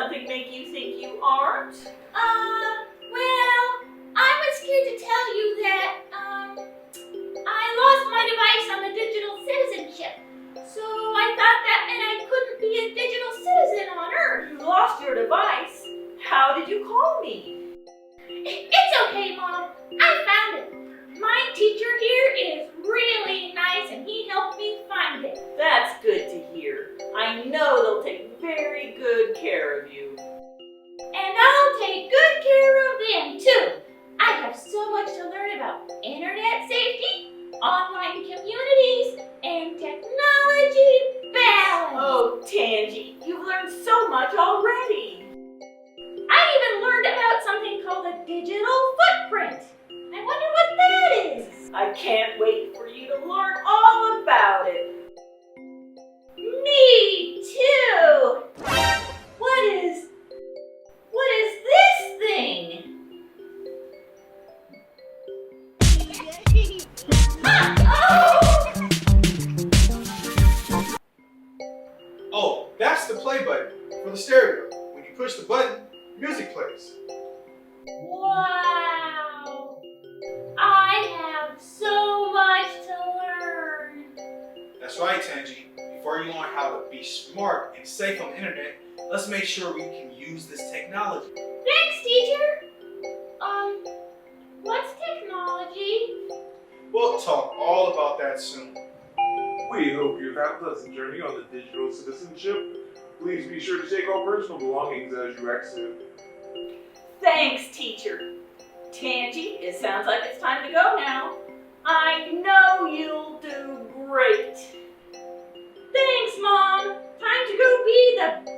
nothing make you think you aren't? Well, I was here to tell you that, I lost my device on the digital citizenship. So I thought that meant I couldn't be a digital citizen on Earth. You lost your device? How did you call me? It's okay, Mom. I found it. My teacher here is really nice and he helped me find it. That's good to hear. I know they'll take very good care of you. And I'll take good care of them too. I have so much to learn about internet safety, online communities, and technology balance. Oh, Tangie, you've learned so much already. I even learned about something called a digital footprint. I wonder what that is. I can't wait for you to learn all about it. Me too. What is this thing? Oh, that's the play button for the stereo. When you push the button, music plays. Wow. I have so much to learn. That's right, Tangie. Before you learn how to be smart and safe on the internet, let's make sure we can use this technology. Thanks, teacher. What's technology? We'll talk all about that soon. We hope you've had a pleasant journey on the digital citizenship. Please be sure to take all personal belongings as you exit. Thanks, teacher. Tangie, it sounds like it's time to go now. I know you'll do great. Thanks, Mom. Time to go be the